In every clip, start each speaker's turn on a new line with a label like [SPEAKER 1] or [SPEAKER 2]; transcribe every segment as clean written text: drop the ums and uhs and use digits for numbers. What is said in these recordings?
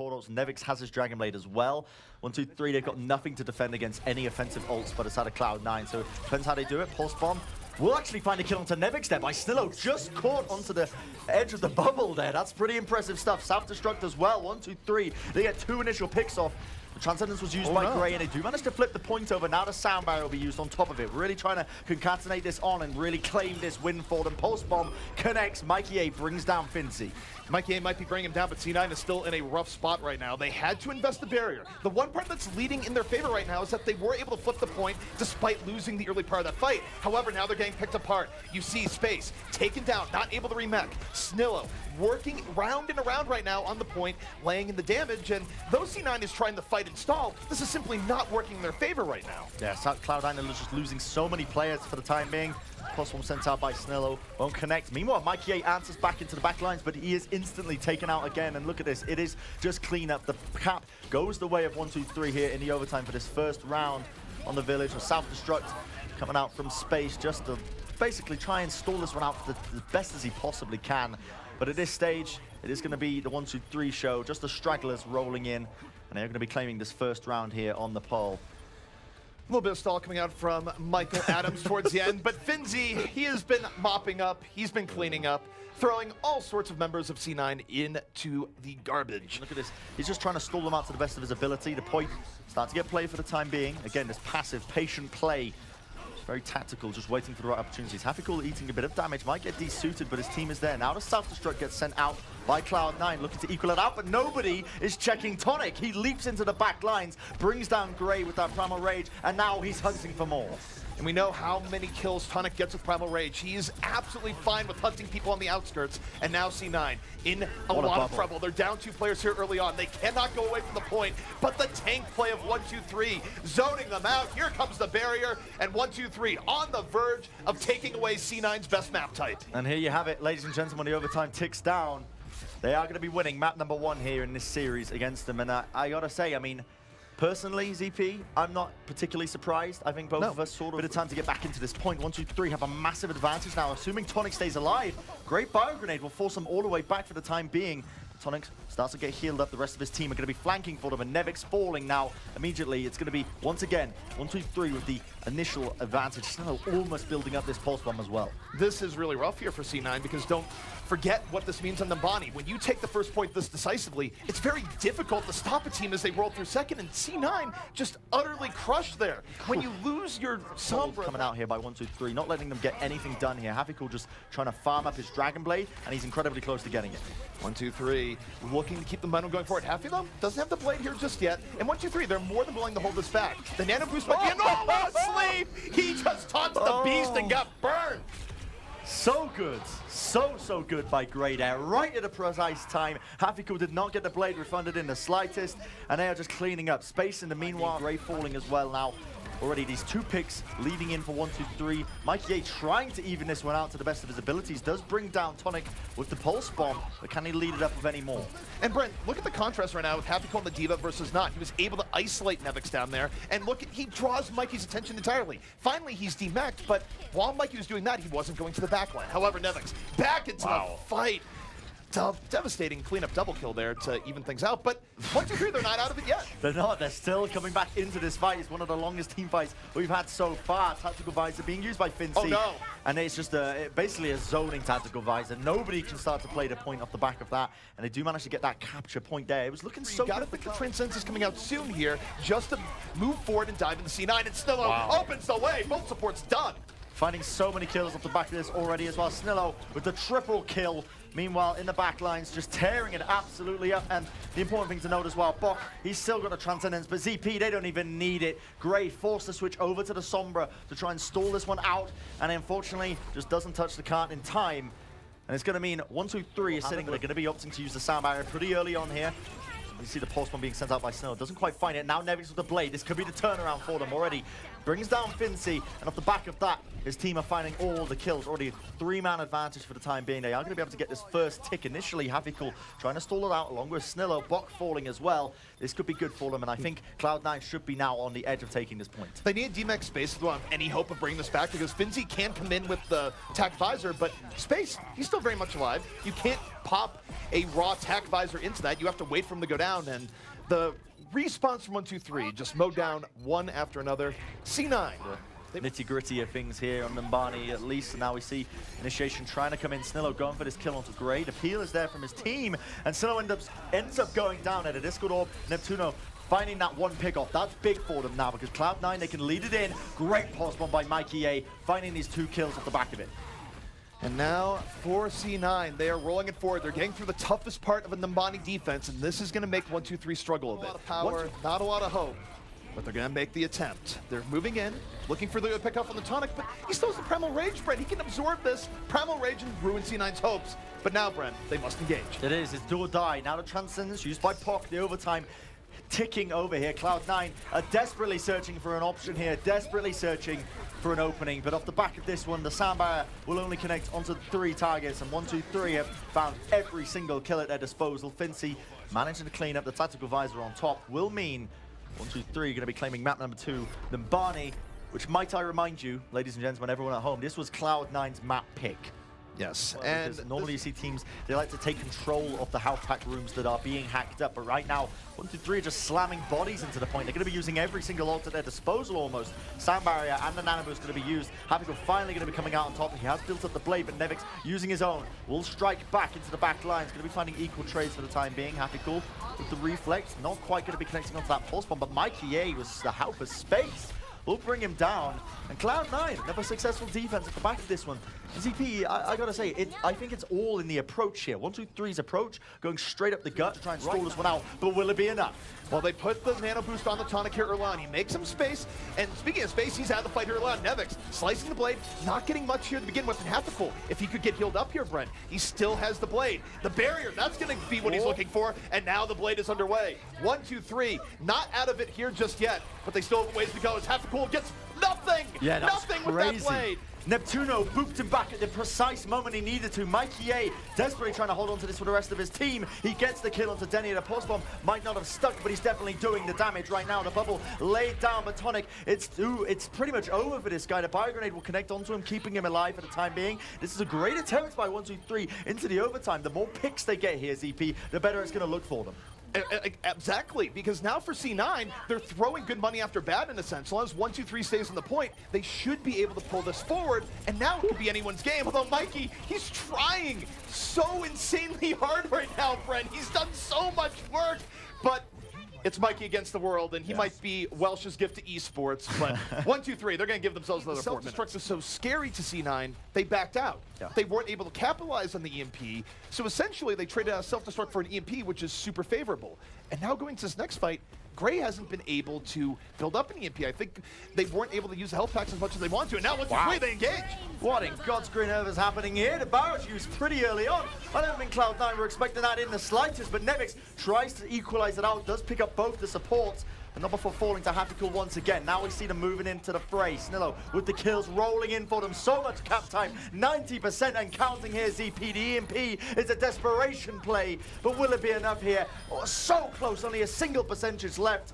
[SPEAKER 1] portals. Nevix has his Dragon Blade as well. 1, 2, 3, they've got nothing to defend against any offensive ults, but it's out of Cloud9. So depends how they do it. Pulse Bomb will actually find a kill onto Nevix there by Snillo, just caught onto the edge of the bubble there. That's pretty impressive stuff. Self-destruct as well. 1, 2, 3. They get 2 initial picks off. The Transcendence was used by Gray, and they do manage to flip the point over. Now the Sound Barrier will be used on top of it. Really trying to concatenate this on and really claim this win for them. Pulse Bomb connects. Mickie brings down finalized.
[SPEAKER 2] Mickie might be bringing him down, but C9 is still in a rough spot right now. They had to invest the barrier. The one part that's leading in their favor right now is that they were able to flip the point despite losing the early part of that fight. However, now they're getting picked apart. You see Space taken down, not able to remech. Snillo working round and around right now on the point, laying in the damage, and though C9 is trying to fight and stall, this is simply not working in their favor right now.
[SPEAKER 1] Yeah, Cloud9 are just losing so many players for the time being. Plus one sent out by Snillo, won't connect. Meanwhile, Mickie answers back into the back lines, but he is instantly taken out again. And look at this, it is just clean up. The cap goes the way of 1, 2, 3 here in the overtime for this first round on the village. With self-destruct coming out from Space just to basically try and stall this one out the best as he possibly can. But at this stage, it is going to be the 1, 2, 3 show, just the stragglers rolling in, and they're going to be claiming this first round here on the pole.
[SPEAKER 2] A little bit of stall coming out from Michael Adams towards the end, but finalized, he has been mopping up, he's been cleaning up, throwing all sorts of members of C9 into the garbage.
[SPEAKER 1] Look at this, he's just trying to stall them out to the best of his ability. The point starts to get played for the time being. Again, this passive, patient play. Very tactical, just waiting for the right opportunities. TviQ eating a bit of damage, might get desuited, but his team is there. Now the self-destruct gets sent out by Cloud9, looking to equal it out, but nobody is checking Tonic. He leaps into the back lines, brings down Gray with that Primal Rage, and now he's hunting for more.
[SPEAKER 2] And we know how many kills Tonic gets with Primal Rage. He is absolutely fine with hunting people on the outskirts. And now C9 in a lot of trouble. They're down 2 players here early on. They cannot go away from the point. But the tank play of 1, 2, 3, zoning them out. Here comes the barrier. And 1, 2, 3 on the verge of taking away C9's best map type.
[SPEAKER 1] And here you have it, ladies and gentlemen. The overtime ticks down. They are going to be winning map number 1 here in this series against them. And I got to say, I mean, personally, ZP, I'm not particularly surprised. I think both of us sort of a bit of time to get back into this point. 1, 2, 3 have a massive advantage now. Assuming Tonic stays alive, great bio grenade will force them all the way back for the time being. Tonic starts to get healed up. The rest of his team are going to be flanking for them, and Nevix falling now immediately. It's going to be, once again, 1, 2, 3 with the initial advantage. Snillo almost building up this pulse bomb as well.
[SPEAKER 2] This is really rough here for C9 because don't forget what this means on Numbani. When you take the first point this decisively, it's very difficult to stop a team as they roll through second, and C9 just utterly crushed there. When you lose your Sombra...
[SPEAKER 1] Coming out here by 1, 2, 3, not letting them get anything done here. TviQ just trying to farm up his Dragon Blade, and he's incredibly close to getting it.
[SPEAKER 2] 1, 2, 3, looking to keep the momentum going forward. Happy though doesn't have the blade here just yet. And 1, 2, 3, they're more than willing to hold this back. The nano boost might be asleep. He just taunts the beast and got burned.
[SPEAKER 1] So good. So good by Gray there. Right at a precise time. TviQ did not get the blade refunded in the slightest. And they are just cleaning up space in the meanwhile. Gray falling as well now. Already these 2 picks leading in for 1, 2, 3. Mickie trying to even this one out to the best of his abilities. Does bring down Tonic with the Pulse Bomb, but can he lead it up with any more?
[SPEAKER 2] And Brent, look at the contrast right now with TviQ and the Diva versus not. He was able to isolate Nevix down there, and look, he draws Mickey's attention entirely. Finally, he's demeched, but while Mickie was doing that, he wasn't going to the backline. However, Nevix back into the fight. Devastating cleanup double kill there to even things out, but 1, 2, 3, they're not out of it yet.
[SPEAKER 1] They're not, they're still coming back into this fight. It's one of the longest team fights we've had so far. Tactical visor being used by finalized.
[SPEAKER 2] Oh no.
[SPEAKER 1] And it's just basically a zoning tactical visor. Nobody can start to play the point off the back of that, and they do manage to get that capture point there. It was looking so good.
[SPEAKER 2] Gotta think the Transcendence is coming out soon here, just to move forward and dive into C9, and Snillo opens the way. Both supports done.
[SPEAKER 1] Finding so many kills off the back of this already as well. Snillo with the triple kill. Meanwhile, in the back lines, just tearing it absolutely up. And the important thing to note as well, Bok, he's still got a Transcendence, but ZP, they don't even need it. Gray forced to switch over to the Sombra to try and stall this one out. And unfortunately, just doesn't touch the cart in time. And it's going to mean 1, 2, 3 is sitting. They're going to be opting to use the Sound Barrier pretty early on here. You see the Pulse Bomb being sent out by Snillo. Doesn't quite find it. Now Nevix with the blade. This could be the turnaround for them already. brings down finalized, and off the back of that, his team are finding all the kills. Already a 3-man advantage for the time being. They are going to be able to get this first tick initially. Havikul trying to stall it out along with Snillo. Bok falling as well. This could be good for them, and I think Cloud9 should be now on the edge of taking this point.
[SPEAKER 2] They need DMX Space to have any hope of bringing this back, because finalized can come in with the tac visor, but Space, he's still very much alive. You can't pop a raw tac visor into that. You have to wait for him to go down, and the respawns from 1-2-3 just mowed down one after another. C9.
[SPEAKER 1] Nitty-gritty of things here on Numbani at least. Now we see Initiation trying to come in. Snillo going for this kill onto Gray. The peel is there from his team, and Snillo ends up going down at a Discord Orb. Neptuno finding that one pick off. That's big for them now, because Cloud9, they can lead it in. Great pulse bomb by Mickie, finding these 2 kills off the back of it.
[SPEAKER 2] And now for C9, they are rolling it forward. They're getting through the toughest part of a Numbani defense, and this is going to make 1-2-3 struggle a bit. A lot of power, not a lot of hope, but they're going to make the attempt. They're moving in, looking for the pick up on the tonic, but he still has the Primal Rage, Brent. He can absorb this Primal Rage and ruin C9's hopes. But now, Brent, they must engage.
[SPEAKER 1] It is. It's do or die. Now the Transcendence used by Poc, the overtime ticking over here. Cloud9 are desperately searching for an option here, desperately searching for an opening, but off the back of this one, the sound barrier will only connect onto 3 targets, and 1-2-3 have found every single kill at their disposal. finalized managing to clean up the tactical visor on top will mean 1-2-3 going to be claiming map number 2, Numbani, which might I remind you, ladies and gentlemen, everyone at home, this was Cloud9's map pick.
[SPEAKER 2] Yes,
[SPEAKER 1] and normally you see teams, they like to take control of the house hack rooms that are being hacked up, but right now, 1-2-3 are just slamming bodies into the point. They're going to be using every single ult at their disposal almost. Sound barrier and the Nano Boost going to be used. Havikul finally going to be coming out on top. He has built up the blade, but Nevix using his own will strike back into the back line. He's going to be finding equal trades for the time being. Havikul with the reflex, not quite going to be connecting onto that pulse bomb, but Mickie was the help of space. Will bring him down, and Cloud9, another successful defense at the back of this one. ZP, I gotta say, I think it's all in the approach here. 1-2-3's approach, going straight up the gut to try and stall this one out, but will it be enough?
[SPEAKER 2] Well, they put the Nano Boost on the tonic here early on. He makes some space, and speaking of space, he's out of the fight here early on. Nevix slicing the blade, not getting much here to begin with, and Havikul, if he could get healed up here, Brent, he still has the blade. The barrier, that's gonna be what he's looking for, and now the blade is underway. 1-2-3, not out of it here just yet, but they still have ways to go as Havikul gets nothing!
[SPEAKER 1] Yeah,
[SPEAKER 2] nothing with that blade!
[SPEAKER 1] Neptuno booped him back at the precise moment he needed to. Mickie desperately trying to hold on to this for the rest of his team. He gets the kill onto Denny. The pulse bomb might not have stuck, but he's definitely doing the damage right now. The bubble laid down, but Tonic, it's pretty much over for this guy. The bio grenade will connect onto him, keeping him alive for the time being. This is a great attempt by 1-2-3 into the overtime. The more picks they get here, ZP, the better it's going to look for them.
[SPEAKER 2] Exactly, because now for C9, they're throwing good money after bad in a sense. As long as 1-2-3 stays on the point, they should be able to pull this forward, and now it could be anyone's game. Although Mickie, he's trying so insanely hard right now, Brent. He's done so much work, but it's Mickie against the world, and he might be Welsh's gift to esports, but 1-2-3, they're going to give themselves another 4 minutes. Self-destruct was so scary to C9, they backed out. Yeah. They weren't able to capitalize on the EMP, so essentially they traded out self-destruct for an EMP, which is super favorable. And now going to this next fight, Gray hasn't been able to build up an EMP. I think they weren't able to use the health packs as much as they want to, and now 1-2-3, they engage.
[SPEAKER 1] What in God's green earth is happening here? The barrage used pretty early on. I don't think Cloud9 were expecting that in the slightest, but Nevix tries to equalize it out, does pick up both the supports, but not before falling to Havikul once again. Now we see them moving into the fray. Snillo with the kills rolling in for them. So much cap time, 90% and counting here, ZP. The EMP is a desperation play, but will it be enough here? Oh, so close, only a single percentage left.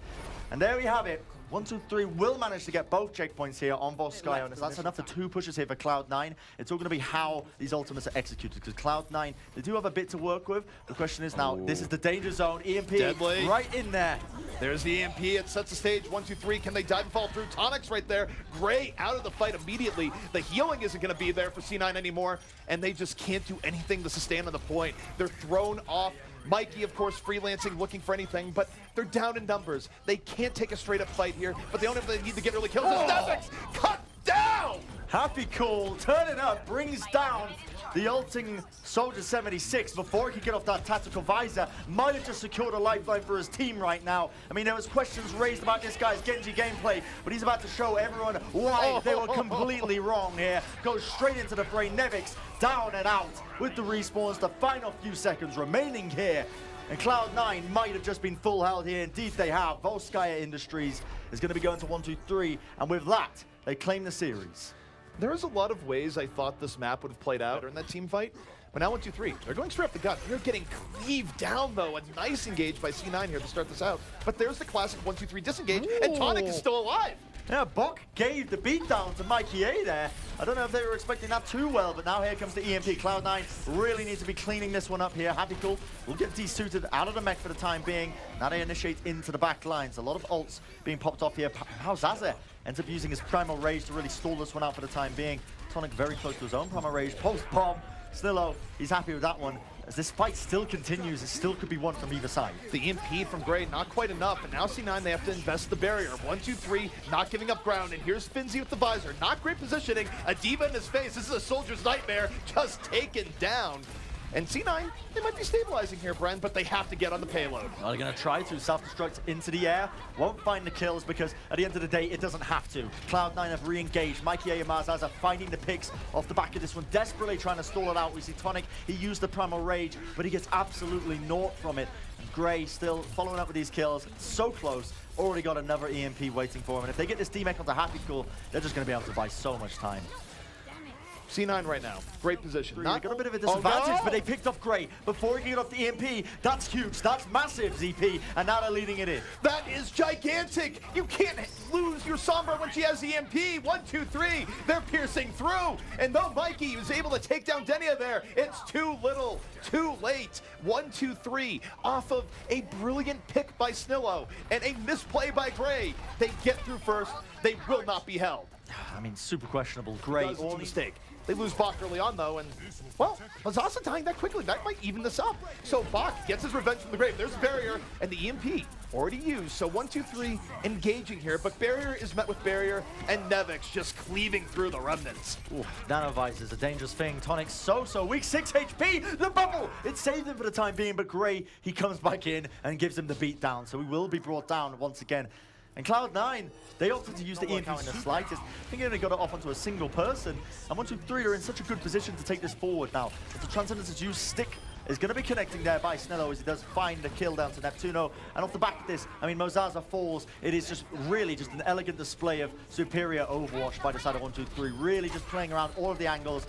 [SPEAKER 1] And there we have it. 1-2-3 will manage to get both checkpoints here on Volskaya, and that's enough for 2 pushes here for Cloud9. It's all going to be how these ultimates are executed, because Cloud9, they do have a bit to work with. The question is now, this is the danger zone. EMP
[SPEAKER 2] Deadly.
[SPEAKER 1] Right in there.
[SPEAKER 2] There's the EMP, it sets the stage. 1-2-3, can they dive and fall through? Tonics right there. Gray out of the fight immediately. The healing isn't going to be there for C9 anymore, and they just can't do anything to sustain on the point. They're thrown off. Mickie, of course, freelancing, looking for anything, but they're down in numbers. They can't take a straight-up fight here, but they only need to get early kills. Nevix cut down!
[SPEAKER 1] Havikul turning up, brings down the ulting Soldier 76 before he could get off that tactical visor. Might have just secured a lifeline for his team right now. I mean, there was questions raised about this guy's Genji gameplay, but he's about to show everyone why they were completely wrong here. Goes straight into the fray. Nevix down and out with the respawns. The final few seconds remaining here. And Cloud9 might have just been full held here. Indeed they have. Volskaya Industries is going to be going to 1-2-3, and with that, they claim the series.
[SPEAKER 2] There is a lot of ways I thought this map would have played out in that team fight. But now 1-2-3, they're going straight up the gut. They're getting cleaved down though. A nice engage by C9 here to start this out. But there's the classic 1-2-3 disengage, and Tonic is still alive.
[SPEAKER 1] Yeah, Bok gave the beatdown to Mickie there. I don't know if they were expecting that too well, but now here comes the EMP. Cloud9 really needs to be cleaning this one up here. Happycool will get desuited out of the mech for the time being. Now they initiate into the back lines. A lot of ults being popped off here. How Zaza ends up using his Primal Rage to really stall this one out for the time being. Tonic very close to his own Primal Rage. Post-bomb. Snillo, he's happy with that one. As this fight still continues, it still could be won from either side.
[SPEAKER 2] The EMP from Gray, not quite enough, and now C9, they have to invest the barrier. 1-2-3, not giving up ground, and here's finalized with the visor. Not great positioning, a diva in his face. This is a soldier's nightmare, just taken down. And C9, they might be stabilizing here, Bren, but they have to get on the payload.
[SPEAKER 1] Well, they're going to try to self-destruct into the air. Won't find the kills because at the end of the day, it doesn't have to. Cloud9 have re-engaged. Mickie and Marzaza finding the picks off the back of this one, desperately trying to stall it out. We see Tonic, he used the Primal Rage, but he gets absolutely naught from it. Gray still following up with these kills. So close. Already got another EMP waiting for him. And if they get this D-Mech onto Happycool, they're just going to be able to buy so much time.
[SPEAKER 2] C9 right now, great position.
[SPEAKER 1] They got a bit of a disadvantage, but they picked off Gray before he can get off the EMP. That's huge, that's massive, ZP, and now they're leading it in.
[SPEAKER 2] That is gigantic. You can't lose your Sombra when she has EMP. 1-2-3, they're piercing through. And though Mickie was able to take down Denia there, it's too little, too late. 1-2-3 off of a brilliant pick by Snillo and a misplay by Gray. They get through first, they will not be held.
[SPEAKER 1] I mean, super questionable. Gray,
[SPEAKER 2] It's a mistake. They lose Bok early on, though, and, well, Mazasa dying that quickly. That might even this up. So Bok gets his revenge from the grave. There's a barrier, and the EMP already used. So 1-2-3 engaging here, but barrier is met with barrier, and Nevix just cleaving through the remnants.
[SPEAKER 1] Ooh, Nanovisor is a dangerous thing. Tonic so weak, 6 HP. The bubble, it saved him for the time being, but Gray, he comes back in and gives him the beat down. So he will be brought down once again. And Cloud9, they opted to use the EMP in the slightest. I think he only got it off onto a single person. And 1-2-3 are in such a good position to take this forward now. As the Transcendence's use stick is going to be connecting there by Snello as he does find the kill down to Neptuno. And off the back of this, I mean, Mozaza falls. It is just really just an elegant display of superior Overwatch by the side of 1-2-3. Really just playing around all of the angles,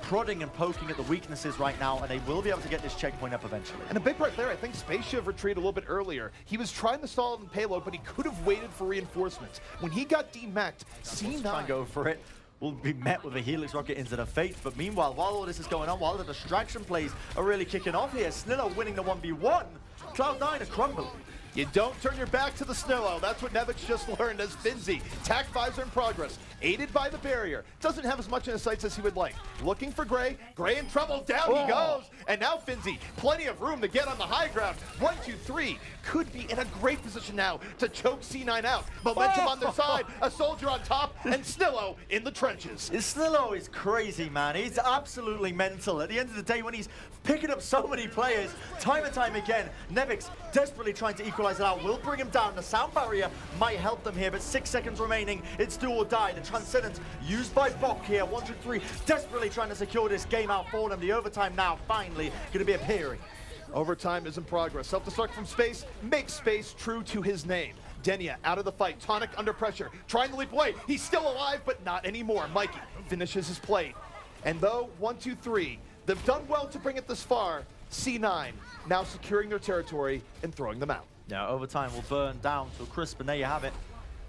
[SPEAKER 1] prodding and poking at the weaknesses right now, and they will be able to get this checkpoint up eventually.
[SPEAKER 2] And a big part there, I think Space should have retreated a little bit earlier. He was trying to stall on the payload, but he could have waited for reinforcements. When he got demeched, C9
[SPEAKER 1] try and go for it. Will be met with a Helix Rocket into the face, but meanwhile, while all this is going on, while the distraction plays are really kicking off here, Snillo winning the 1v1, Cloud9 are crumbling.
[SPEAKER 2] You don't turn your back to the Snillo. That's what Nevix just learned as finalized. Tac visor in progress, aided by the barrier. Doesn't have as much in his sights as he would like. Looking for Gray. Gray in trouble. Down he goes. And now finalized. Plenty of room to get on the high ground. 1-2-3 could be in a great position now to choke C9 out. Momentum on their side. A soldier on top. And Snillo in the trenches.
[SPEAKER 1] Snillo is crazy, man. He's absolutely mental. At the end of the day, when he's picking up so many players, time and time again, Nevix desperately trying to equalize it out. Will bring him down. The sound barrier might help them here, but 6 seconds remaining. It's do or die. The Transcendence used by Bok here. 1-2-3 desperately trying to secure this game out for them. The overtime now finally going to be appearing.
[SPEAKER 2] Overtime is in progress. Self-destruct from Space makes Space true to his name. Denia out of the fight. Tonic under pressure. Trying to leap away. He's still alive, but not anymore. Mickie finishes his play. And though 1-2-3, they've done well to bring it this far, C9 now securing their territory and throwing them out.
[SPEAKER 1] Yeah, overtime will burn down to a crisp, and there you have it.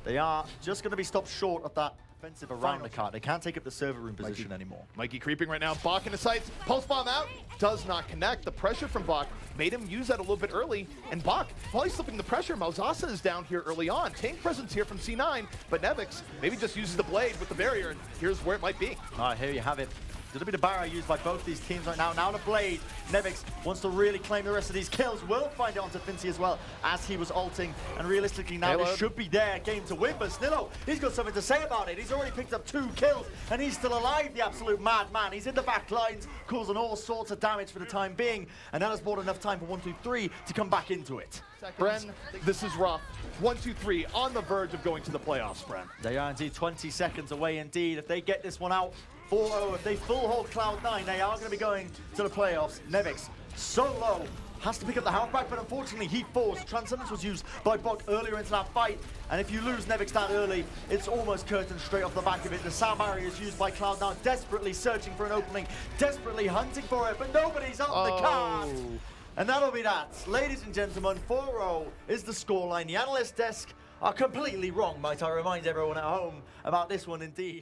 [SPEAKER 1] They are just going to be stopped short of that offensive around the cart. They can't take up the server room position anymore.
[SPEAKER 2] Mickie creeping right now. Bok in the sights. Pulse bomb out. Does not connect. The pressure from Bok made him use that a little bit early. And Bok, while he's slipping the pressure, Malzasa is down here early on. Tank presence here from C9, but Nevix maybe just uses the blade with the barrier, and here's where it might be.
[SPEAKER 1] All right, here you have it. There's a bit of barrier used by both these teams right now. Now the blade. Nevix wants to really claim the rest of these kills. Will find it onto finalized as well as he was ulting. And realistically now this should be their game to win. But Snillo, he's got something to say about it. He's already picked up 2 kills and he's still alive, the absolute madman. He's in the back lines, causing all sorts of damage for the time being. And that has bought enough time for 1-2-3 to come back into it.
[SPEAKER 2] Bren, this is rough. 1-2-3 on the verge of going to the playoffs, Bren.
[SPEAKER 1] They are indeed 20 seconds away indeed. If they get this one out, 4-0, if they full hold Cloud9, they are going to be going to the playoffs. Nevix so low, has to pick up the house back, but unfortunately he falls. Transcendence was used by Bok earlier into that fight, and if you lose Nevix that early, it's almost curtain straight off the back of it. The sound barrier is used by Cloud9, desperately searching for an opening, desperately hunting for it, but nobody's on the card. And that'll be that. Ladies and gentlemen, 4-0 is the scoreline. The analyst desk are completely wrong, might I remind everyone at home about this one indeed.